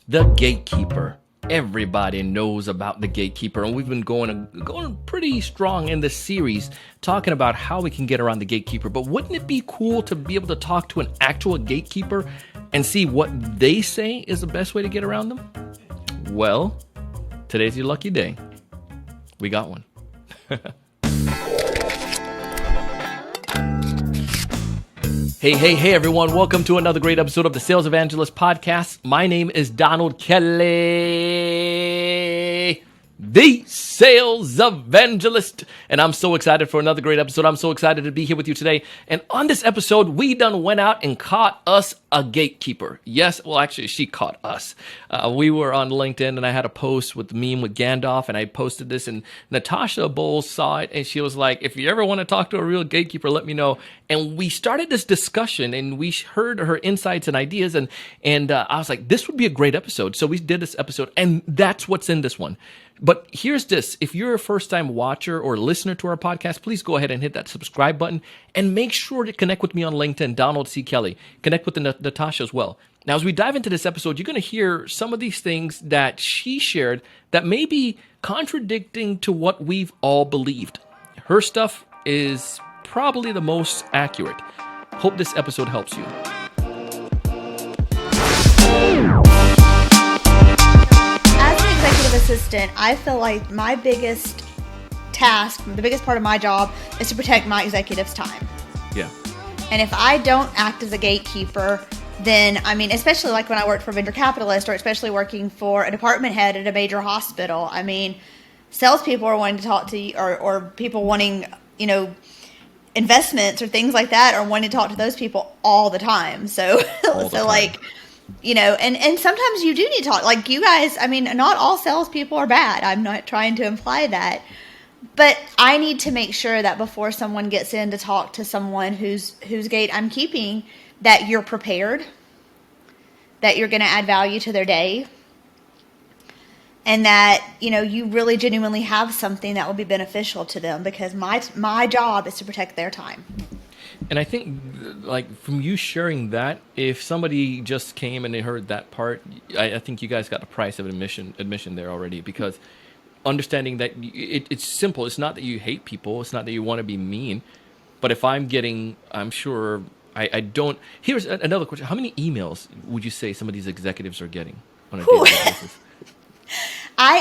The Gatekeeper. Everybody knows about the Gatekeeper, and we've been going pretty strong in this series talking about how we can get around the Gatekeeper. But wouldn't it be cool to be able to talk to an actual gatekeeper and see what they say is the best way to get around them? Well, today's your lucky day. We got one. Hey, everyone. Welcome to another great episode of the Sales Evangelist podcast. My name is Donald Kelly, the Sales Evangelist, and I'm so excited for another great episode. I'm so excited to be here with you today. And on this episode, we done went out and caught us a gatekeeper. Yes, well, actually, she caught us. We were on LinkedIn, and I had a post with the meme with Gandalf, and I posted this, and Natasha Bowles saw it, and she was like, if you ever want to talk to a real gatekeeper, let me know. And we started this discussion, and we heard her insights and ideas, and I was like, this would be a great episode. So we did this episode, and that's what's in this one. But here's this. If you're a first-time watcher or listener to our podcast, please go ahead and hit that subscribe button, and make sure to connect with me on LinkedIn, Donald C. Kelly. Connect with Natasha as well. Now, as we dive into this episode, you're going to hear some of these things that she shared that may be contradicting to what we've all believed. Her stuff is probably the most accurate. Hope this episode helps you. As an executive assistant, I feel like my biggest task, the biggest part of my job is to protect my executives' time. Yeah. And if I don't act as a gatekeeper, then, especially like when I worked for a venture capitalist, or especially working for a department head at a major hospital, salespeople are wanting to talk to you, or people wanting, investments or things like that, are wanting to talk to those people all the time. So, and sometimes you do need to talk. Like you guys, not all salespeople are bad. I'm not trying to imply that. But I need to make sure that before someone gets in to talk to someone whose gate I'm keeping, that you're prepared, that you're going to add value to their day, and that, you really genuinely have something that will be beneficial to them, because my job is to protect their time. And I think, like, from you sharing that, if somebody just came and they heard that part, I think you guys got the price of admission there already, because understanding that it's simple. It's not that you hate people. It's not that you want to be mean. But if I'm sure I don't. Here's another question. How many emails would you say some of these executives are getting on a daily basis?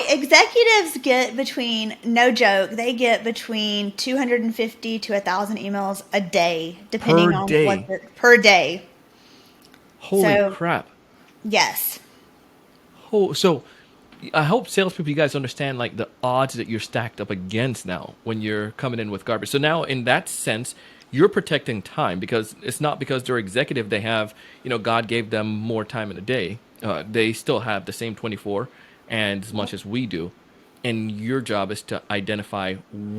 Executives get between, no joke, they get between 250 to 1,000 emails a day, depending on per day. Holy crap. Yes. So I hope salespeople, you guys understand like the odds that you're stacked up against now when you're coming in with garbage. So now in that sense, you're protecting time, because it's not because they're executive, they have, God gave them more time in a day. They still have the same 24 and as much as we do. And your job is to identify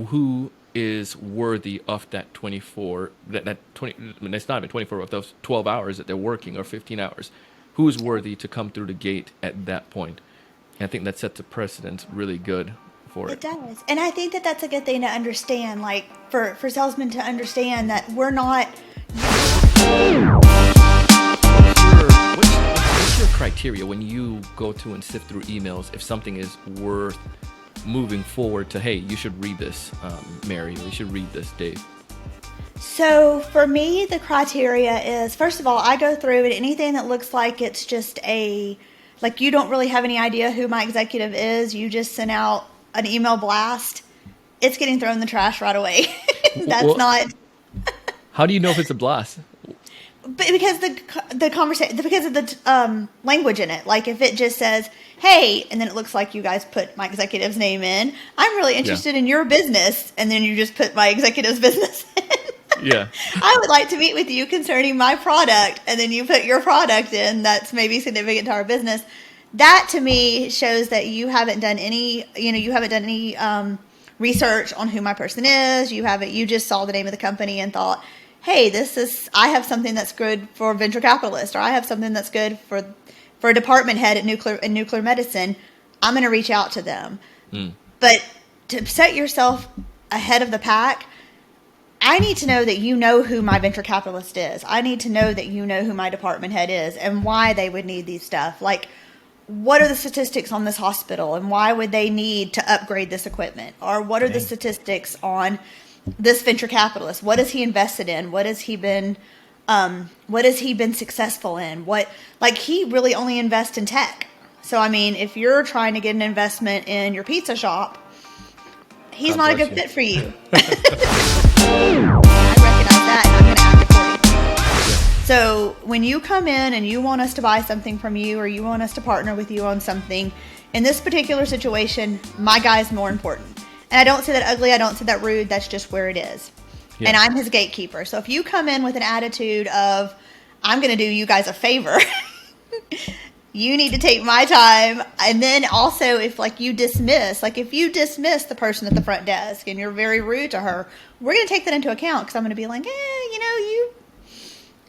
who is worthy of that 24, that 20, it's not even 24, of those 12 hours that they're working, or 15 hours. Who is worthy to come through the gate at that point? And I think that sets a precedent really good for it. It does. And I think that that's a good thing to understand, like for salesmen to understand that we're not. What's your criteria when you go to and sift through emails if something is worth moving forward to, hey, you should read this, Mary, or you should read this, Dave? So for me, the criteria is, first of all, I go through it. Anything that looks like it's just like you don't really have any idea who my executive is, you just sent out an email blast, it's getting thrown in the trash right away. Not. How do you know if it's a blast? Because the conversation, because of the language in it. Like if it just says, "Hey," and then it looks like you guys put my executive's name in. I'm really interested in your business, and then you just put my executive's business in. Yeah. I would like to meet with you concerning my product, and then you put your product in that's maybe significant to our business. That to me shows that you haven't done any, research on who my person is. You just saw the name of the company and thought, hey, I have something that's good for a venture capitalist, or I have something that's good for a department head at nuclear medicine. I'm going to reach out to them. But to set yourself ahead of the pack, I need to know that you know who my venture capitalist is. I need to know that you know who my department head is and why they would need these stuff. Like, what are the statistics on this hospital and why would they need to upgrade this equipment? Or what are the statistics on this venture capitalist? What has he invested in? What has he been successful in? He really only invests in tech. So, I mean, if you're trying to get an investment in your pizza shop, he's not a good fit for you. I recognize that, and I'm going to act accordingly. So when you come in and you want us to buy something from you, or you want us to partner with you on something, in this particular situation, my guy's more important. And I don't say that ugly, I don't say that rude, that's just where it is. Yeah. And I'm his gatekeeper. So if you come in with an attitude of, I'm going to do you guys a favor, you need to take my time. And then also if you dismiss the person at the front desk and you're very rude to her, we're going to take that into account, because I'm going to be like, you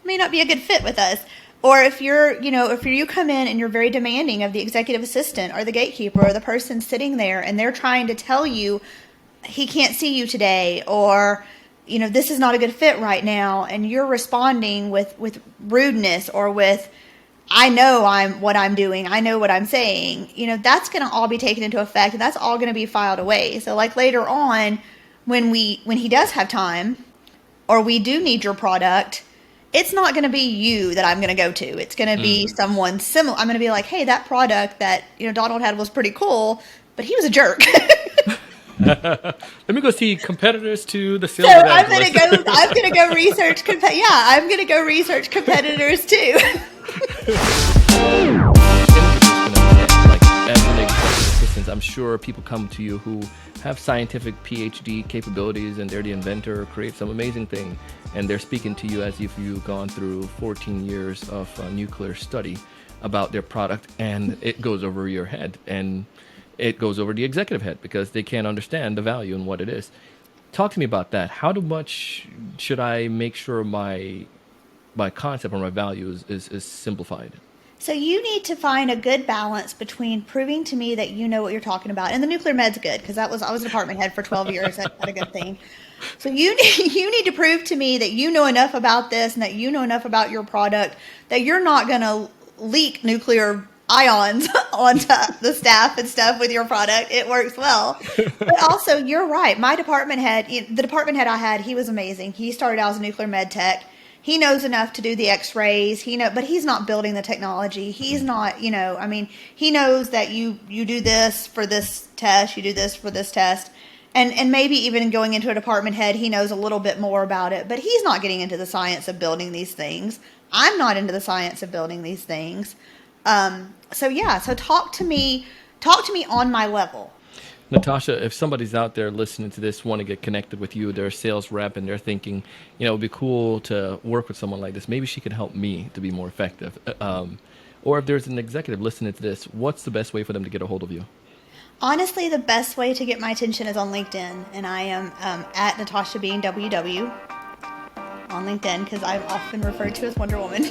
may not be a good fit with us. Or if you come in and you're very demanding of the executive assistant or the gatekeeper or the person sitting there, and they're trying to tell you he can't see you today, or this is not a good fit right now, and you're responding with rudeness or with, I know what I'm doing, I know what I'm saying, that's going to all be taken into effect, and that's all going to be filed away. So later on, when he does have time, or we do need your product, it's not going to be you that I'm going to go to. It's going to be someone similar. I'm going to be like, hey, that product that Donald had was pretty cool, but he was a jerk. Let me go see competitors to the Sales Evangelist. I'm going to go research. I'm going to go research competitors too. As an executive assistant, I'm sure people come to you who have scientific PhD capabilities, and they're the inventor or create some amazing thing, and they're speaking to you as if you've gone through 14 years of nuclear study about their product, and it goes over your head, and it goes over the executive head, because they can't understand the value and what it is. Talk to me about that. How much should I make sure my concept or my value is simplified? So you need to find a good balance between proving to me that you know what you're talking about. And the nuclear med's good, because I was a department head for 12 years. That's a good thing. So you need to prove to me that you know enough about this and that you know enough about your product that you're not going to leak nuclear ions onto the staff and stuff with your product. It works well. But also, you're right. My department head, the department head I had, he was amazing. He started out as a nuclear med tech. He knows enough to do the x-rays. But he's not building the technology. He's not, he knows that you do this for this test, you do this for this test. And maybe even going into a department head, he knows a little bit more about it, but he's not getting into the science of building these things. I'm not into the science of building these things. So talk to me on my level. Natasha, if somebody's out there listening to this, want to get connected with you, they're a sales rep, and they're thinking, it would be cool to work with someone like this. Maybe she could help me to be more effective. Or if there's an executive listening to this, what's the best way for them to get a hold of you? Honestly, the best way to get my attention is on LinkedIn, and I am at Natasha Bean WW on LinkedIn, because I'm often referred to as Wonder Woman.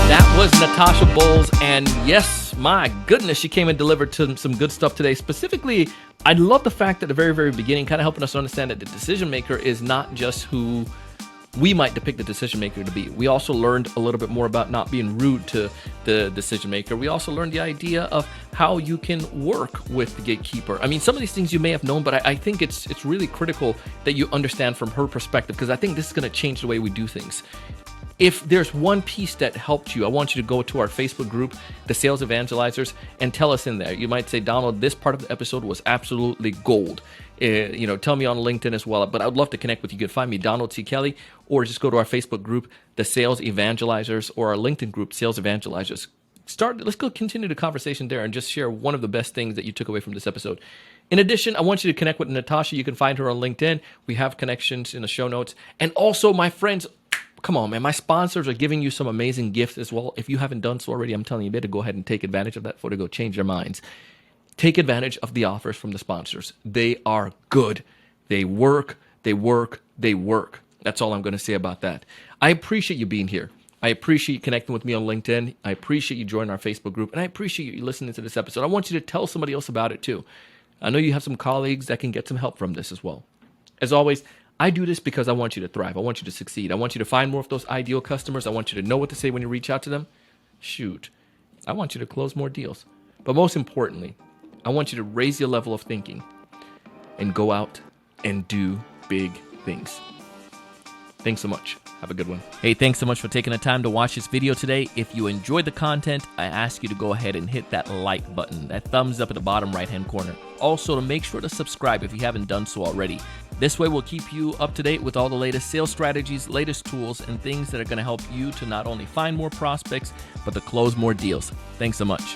That was Natasha Bowles, and yes, my goodness, she came and delivered some good stuff today. Specifically, I love the fact that at the very, very beginning, kind of helping us understand that the decision maker is not just who we might depict the decision maker to be. We also learned a little bit more about not being rude to the decision maker. We also learned the idea of how you can work with the gatekeeper. I mean, some of these things you may have known, but I think it's really critical that you understand from her perspective, because I think this is going to change the way we do things. If there's one piece that helped you, I want you to go to our Facebook group, the Sales Evangelizers, and tell us in there. You might say, Donald, this part of the episode was absolutely gold. Tell me on LinkedIn as well. But I would love to connect with you. You can find me, Donald C. Kelly, or just go to our Facebook group, the Sales Evangelizers, or our LinkedIn group, Sales Evangelizers. Let's go continue the conversation there and just share one of the best things that you took away from this episode. In addition, I want you to connect with Natasha. You can find her on LinkedIn. We have connections in the show notes. And also, my friends, come on, man. My sponsors are giving you some amazing gifts as well. If you haven't done so already, I'm telling you, you better go ahead and take advantage of that before they go change their minds. Take advantage of the offers from the sponsors. They are good. They work. That's all I'm going to say about that. I appreciate you being here. I appreciate you connecting with me on LinkedIn. I appreciate you joining our Facebook group. And I appreciate you listening to this episode. I want you to tell somebody else about it too. I know you have some colleagues that can get some help from this as well. As always, I do this because I want you to thrive. I want you to succeed. I want you to find more of those ideal customers. I want you to know what to say when you reach out to them. Shoot. I want you to close more deals. But most importantly, I want you to raise your level of thinking and go out and do big things. Thanks so much. Have a good one. Hey, thanks so much for taking the time to watch this video today. If you enjoyed the content, I ask you to go ahead and hit that like button, that thumbs up at the bottom right-hand corner. Also, to make sure to subscribe if you haven't done so already. This way, we'll keep you up to date with all the latest sales strategies, latest tools, and things that are going to help you to not only find more prospects, but to close more deals. Thanks so much.